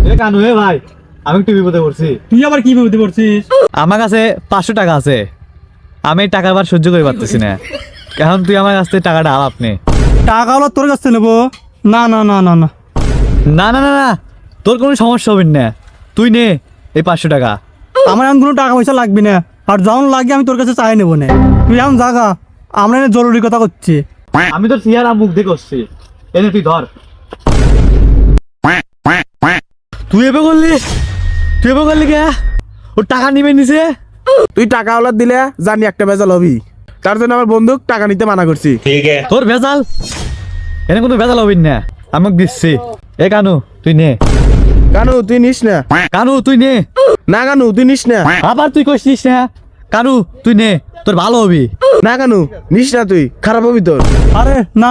এ কানু হে ভাই, আমি একটু বিপদে পড়ছি। তুই আবার কি বিপদে পড়ছিস? আমার কাছে 500 টাকা আছে, আমি এই টাকার বার সহ্য করে পারতেছি না। এখন তুই আমার কাছ থেকে টাকাটা আপ নে। টাকা হলো তোর কাছে নেবো? না না না না না না না না না, তোর কোনো সমস্যা হবে না, তুই নে এই 500 টাকা। আমার এখন কোনো টাকা পয়সা লাগবে না, আর যখন লাগে আমি তোর কাছে চাই নেবো না। তুই এখন জাগা, আমরা এনে জরুরি কথা করছি। আমি তোর চেহারা মুখ দিয়ে করছি, এনে তুই ধর। তুই এবার করলি, তুই এবার করলি কে? ওর টাকা নিবে নিছে। তুই টাকা ওলার দিলে জানি একটা ভেজাল হবি, তার জন্য আমার বন্ধু টাকা নিতে মানা করছি। তোর ভেজাল, এনে কোনো ভেজাল হবি না, আমাকে দিচ্ছি। এ কানু তুই নে। কানু তুই নিস না। কানু তুই নে। না কানু তুই নিস না। আবার তুই কইছিস না। কানু তুই নে, তোর ভালো হবি। না কানু নিস না, তুই খারাপ হবি তোর। আরে না,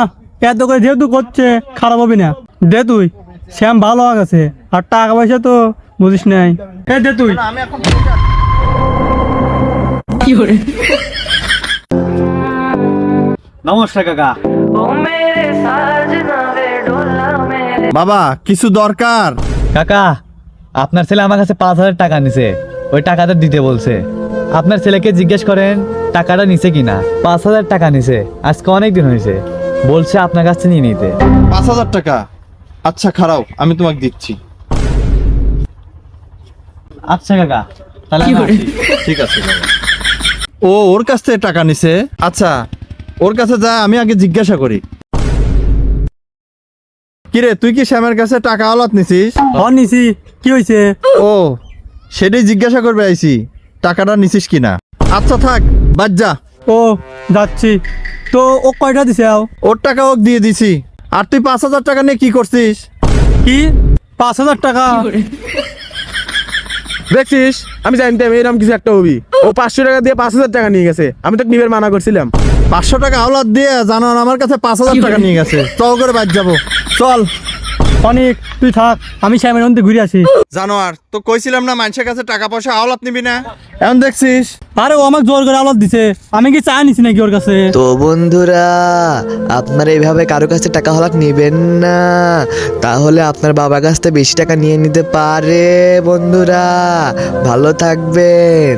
এত করে যেহেতু করছে খারাপ হবে না। দে তুই, শ্যাম ভালো হয়ে গেছে, আর টাকা পয়সা তো বুঝিস নাই। এ দে তুই। নমস্কার কাকা। বাবা কিছু দরকার? কাকা, আপনার ছেলে আমার কাছে 5,000 টাকা নিছে, ওই টাকাটা দিতে বলছে। আপনার ছেলেকে জিজ্ঞেস করেন টাকাটা নিছে কিনা। 5,000 টাকা নিছে, আজকে অনেক দিন হয়েছে, বলছে আপনার কাছে নিয়ে নিতে। 5,000 টাকা? আচ্ছা খারাপ, আমি তোমাকে দিচ্ছি। আচ্ছা কাকা, তাহলে আমি আসি। ঠিক আছে বাবা। ও ওর কাছ থেকে টাকা নিছে? আচ্ছা ওর কাছে যা, আমি আগে জিজ্ঞাসা করি। কিরে তুই কি শ্যামের কাছে টাকা আলাত নিছিস? নিছি, কি হয়েছে? ও সেটাই জিজ্ঞাসা করবে আইছি, টাকাটা নিছিস কিনা। আচ্ছা থাক, বাদ যা। ও যাচ্ছি তো। ও কয়টা দিছে? ওর টাকা ওকে দিয়ে দিছি। আর তুই 5,000 টাকা নিয়ে কি করছিস? কি 5,000 টাকা? দেখছিস আমি জানতাম এরকম কিছু একটা হবি। ও 500 টাকা দিয়ে 5,000 টাকা নিয়ে গেছে, আমি তো নিবের মানা করছিলাম। 500 টাকা আওলাদ দিয়ে জানো আমার কাছে 5,000 টাকা নিয়ে গেছে। চল করে বাদ যাবো, চল। অনেক, তুই থাক, আমি শ্যামের মধ্যে ঘুরে আসি। জানোয়ার, তো কইছিলাম না মানুষের কাছে টাকা পয়সা আওলাদ নিবি না, এখন দেখছিস। আরে ও আমাকে জোর করে আলাদ দিছে, আমি কি চা নিছি নাকি ওর কাছে? তো বন্ধুরা, আপনারা এইভাবে কারো কাছে টাকা হলাক নেবেন না, তাহলে আপনার বাবার কাছ থেকে বেশি টাকা নিয়ে নিতে পারে। বন্ধুরা ভালো থাকবেন।